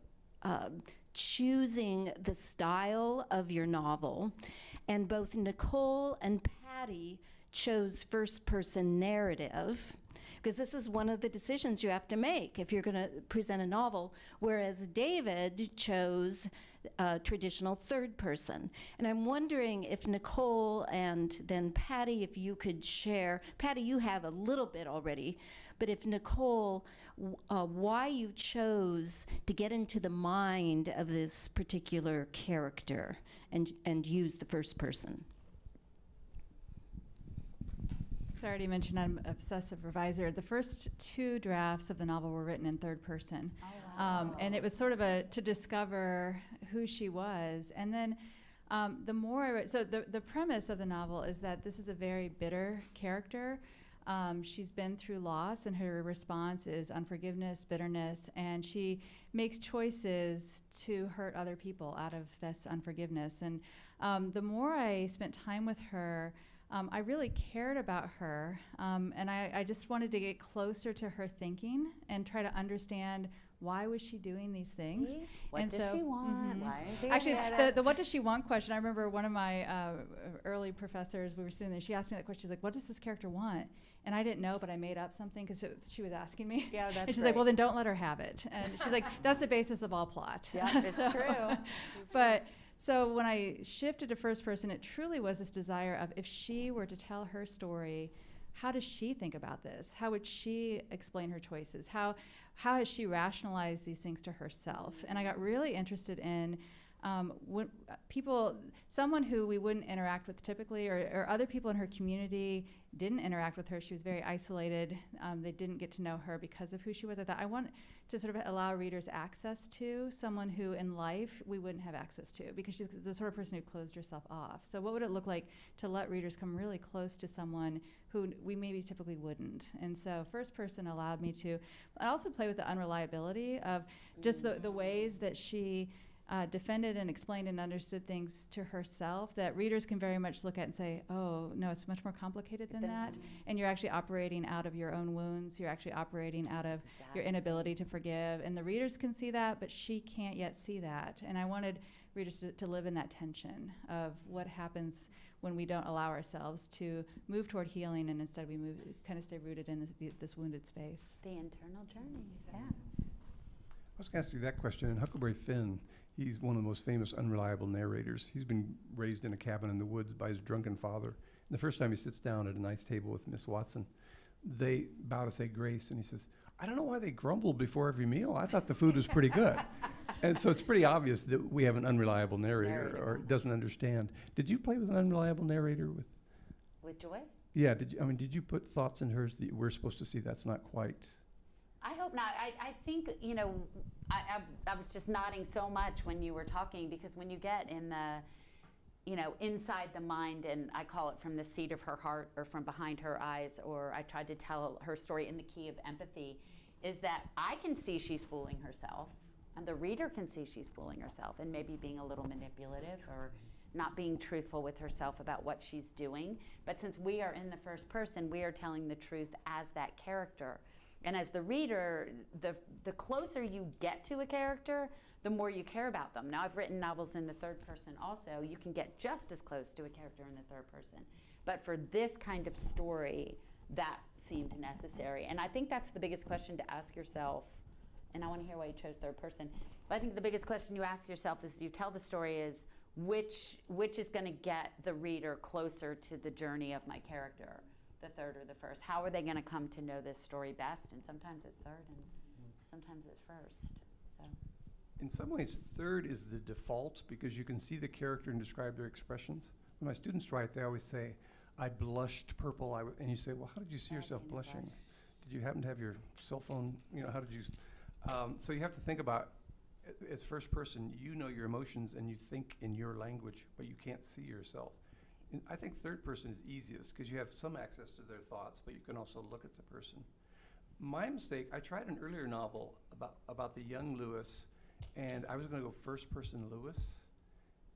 choosing the style of your novel. And both Nicole and Patti chose first-person narrative, because this is one of the decisions you have to make if you're going to present a novel, whereas David chose traditional third person. And I'm wondering if Nicole and then Patti, if you could share, Patti, you have a little bit already, but if Nicole, why you chose to get into the mind of this particular character and use the first person. So I already mentioned I'm an obsessive reviser. The first two drafts of the novel were written in third person. Oh, wow. And it was sort of to discover who she was. And then the more I read, so the premise of the novel is that this is a very bitter character. She's been through loss, and her response is unforgiveness, bitterness, and she makes choices to hurt other people out of this unforgiveness. And the more I spent time with her, I really cared about her, and I just wanted to get closer to her thinking and try to understand why was she doing these things. What and does so, she want? Why is she Actually, gonna- the what does she want question, I remember one of my early professors, we were sitting there, she asked me that question, she's like, what does this character want? And I didn't know, but I made up something because she was asking me. Yeah, that's And she's great. like, well, then don't let her have it. And she's like, that's the basis of all plot. Yeah, it's So- true. But so when I shifted to first person, it truly was this desire of, if she were to tell her story, how does she think about this? How would she explain her choices? How has she rationalized these things to herself? And I got really interested in when someone who we wouldn't interact with typically, or other people in her community didn't interact with her. She was very isolated. They didn't get to know her because of who she was. I thought I want to sort of allow readers access to someone who in life we wouldn't have access to, because she's the sort of person who closed herself off. So what would it look like to let readers come really close to someone who we maybe typically wouldn't? And so first person allowed me to also play with the unreliability of just the ways that she defended and explained and understood things to herself that readers can very much look at and say, oh, no, it's much more complicated than that. And you're actually operating out of your own wounds. You're actually operating out of your inability to forgive. And the readers can see that, but she can't yet see that. And I wanted readers to live in that tension of what happens when we don't allow ourselves to move toward healing, and instead we kind of stay rooted in this wounded space. The internal journey. Yeah. I was going to ask you that question. In Huckleberry Finn, he's one of the most famous unreliable narrators. He's been raised in a cabin in the woods by his drunken father. And the first time he sits down at a nice table with Miss Watson, they bow to say grace, and he says, I don't know why they grumbled before every meal. I thought the food was pretty good. And so it's pretty obvious that we have an unreliable narrator or doesn't understand. Did you play with an unreliable narrator With Joy? Yeah, did you put thoughts in hers that we're supposed to see that's not quite? I hope not. I think, I was just nodding so much when you were talking, because when you get in the, inside the mind, and I call it from the seat of her heart or from behind her eyes, or I tried to tell her story in the key of empathy, is that I can see she's fooling herself, and the reader can see she's fooling herself and maybe being a little manipulative or not being truthful with herself about what she's doing. But since we are in the first person, we are telling the truth as that character. And as the reader, the closer you get to a character, the more you care about them. Now, I've written novels in the third person also. You can get just as close to a character in the third person. But for this kind of story, that seemed necessary. And I think that's the biggest question to ask yourself. And I want to hear why you chose third person. But I think the biggest question you ask yourself as you tell the story is, which is going to get the reader closer to the journey of my character? The third or the first? How are they going to come to know this story best? And sometimes it's third, and sometimes it's first. So, in some ways, third is the default because you can see the character and describe their expressions. When my students write, they always say, "I blushed purple," and you say, "Well, how did you see yourself blushing? Did you happen to have your cell phone? How did you?" So you have to think about. As first person, you know your emotions and you think in your language, but you can't see yourself. And I think third person is easiest because you have some access to their thoughts, but you can also look at the person. My mistake, I tried an earlier novel about the young Lewis, and I was going to go first person Lewis,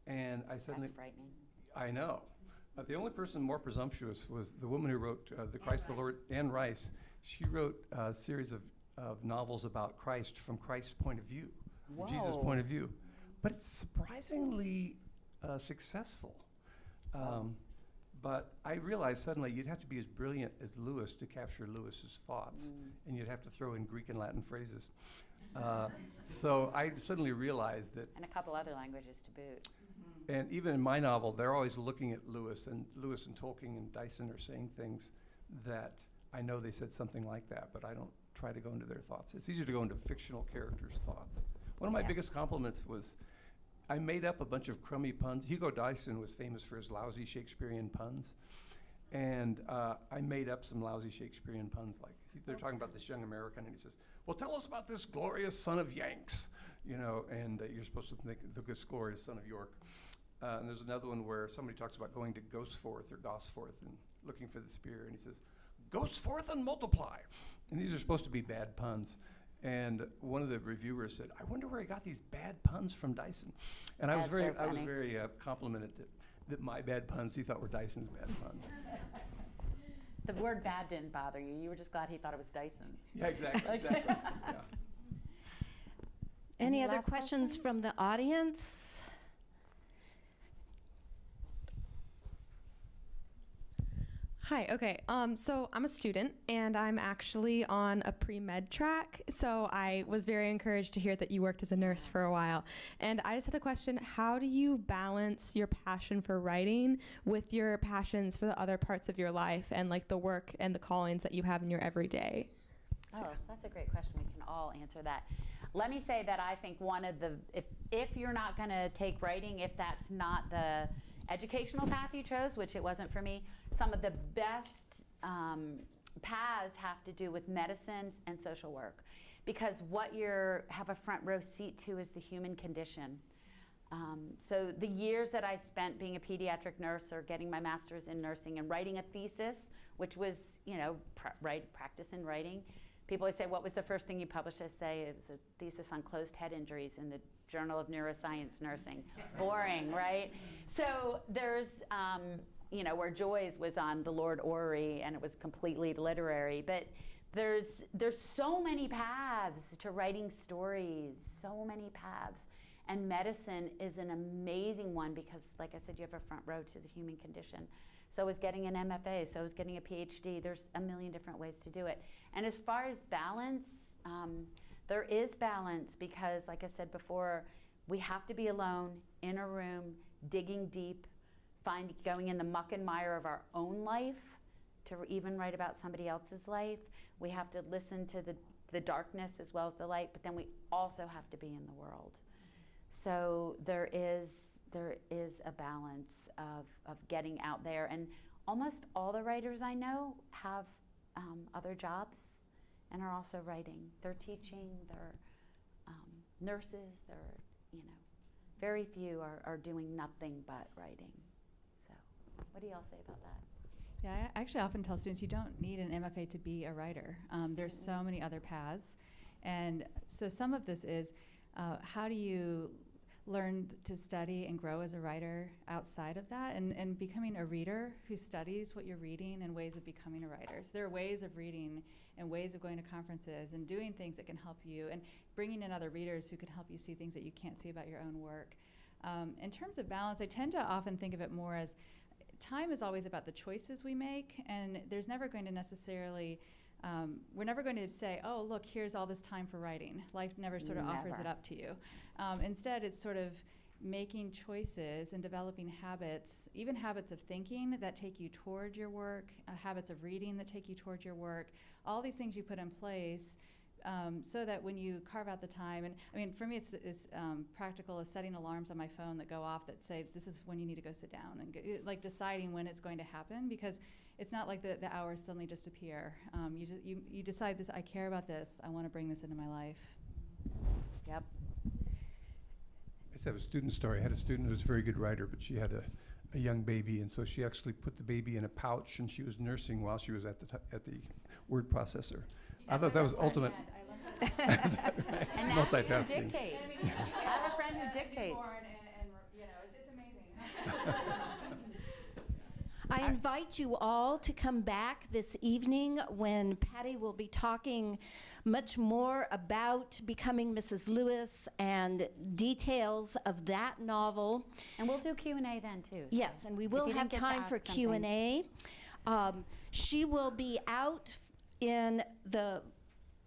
and I suddenly... that's frightening. I know. The only person more presumptuous was the woman who wrote The Christ the Lord, Anne Rice. She wrote a series of novels about Christ from Christ's point of view. From Jesus' point of view. But it's surprisingly successful. But I realized suddenly you'd have to be as brilliant as Lewis to capture Lewis's thoughts, and you'd have to throw in Greek and Latin phrases. So I suddenly realized that... And a couple other languages to boot. And even in my novel, they're always looking at Lewis and Tolkien and Dyson are saying things that I know they said something like that, but I don't try to go into their thoughts. It's easier to go into fictional characters' thoughts. One of my biggest compliments was I made up a bunch of crummy puns. Hugo Dyson was famous for his lousy Shakespearean puns. And I made up some lousy Shakespearean puns. Like they're talking about this young American, and he says, well, tell us about this glorious son of Yanks. And you're supposed to think this glorious son of York. And there's another one where somebody talks about going to Gosforth or Gosforth and looking for the spear. And he says, goes forth and multiply. And these are supposed to be bad puns. And one of the reviewers said, I wonder where he got these bad puns from Dyson. And I was very complimented that my bad puns he thought were Dyson's bad puns. The word bad didn't bother you. You were just glad he thought it was Dyson's. Yeah, exactly. Yeah. Any other last questions questions? from the audience? Hi, okay. So I'm a student and I'm actually on a pre-med track. So I was very encouraged to hear that you worked as a nurse for a while. And I just had a question. How do you balance your passion for writing with your passions for the other parts of your life and like the work and the callings that you have in your everyday? Oh, that's a great question. We can all answer that. Let me say that I think one of the, if you're not going to take writing, if that's not the educational path you chose, which it wasn't for me, some of the best paths have to do with medicine and social work, because what you have a front row seat to is the human condition. So the years that I spent being a pediatric nurse or getting my master's in nursing and writing a thesis, which was, practice in writing. People always say, what was the first thing you published? I say, it was a thesis on closed head injuries in the Journal of Neuroscience Nursing. Boring, right? So there's, where Joy's was on the Lord Orrery and it was completely literary, but there's so many paths to writing stories, so many paths. And medicine is an amazing one because, like I said, you have a front row to the human condition. So is getting an MFA, so is getting a PhD. There's a million different ways to do it. And as far as balance, there is balance because, like I said before, we have to be alone in a room, digging deep, going in the muck and mire of our own life to even write about somebody else's life. We have to listen to the darkness as well as the light, but then we also have to be in the world. So there is a balance of getting out there. And almost all the writers I know have other jobs and are also writing. They're teaching, they're nurses, very few are doing nothing but writing. So what do y'all say about that? Yeah, I actually often tell students you don't need an MFA to be a writer. There's so many other paths. And so some of this is how do you learn to study and grow as a writer outside of that, and becoming a reader who studies what you're reading and ways of becoming a writer. So there are ways of reading and ways of going to conferences and doing things that can help you, and bringing in other readers who can help you see things that you can't see about your own work. In terms of balance, I tend to often think of it more as time is always about the choices we make, and there's never going to necessarily we're never going to say, oh, look, here's all this time for writing. Life never sort of offers it up to you. Instead, it's sort of making choices and developing habits, even habits of thinking that take you toward your work, habits of reading that take you toward your work, all these things you put in place so that when you carve out the time, and I mean, for me, it's practical as setting alarms on my phone that go off that say, this is when you need to go sit down, and like deciding when it's going to happen, because it's not like the hours suddenly just appear. You decide this, I care about this, I want to bring this into my life. Yep. I just have a student story. I had a student who was a very good writer, but she had a young baby, and so she actually put the baby in a pouch, and she was nursing while she was at the word processor. I thought that was ultimate. And that's when you Multitasking. dictate. I have a friend who dictates. It's amazing. I invite you all to come back this evening when Patti will be talking much more about Becoming Mrs. Lewis and details of that novel. And we'll do Q&A then too. Yes, and we if will you have didn't get to time for ask something. Q&A. She will be out in the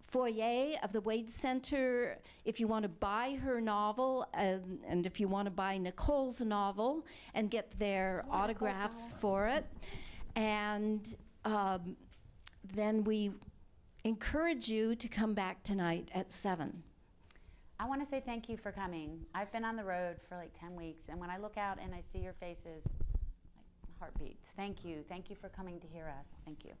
foyer of the Wade Center if you want to buy her novel, and if you want to buy Nicole's novel and get their autographs for it. And then we encourage you to come back tonight at 7. I want to say thank you for coming. I've been on the road for like 10 weeks, and when I look out and I see your faces, like heartbeats. Thank you. Thank you for coming to hear us. Thank you.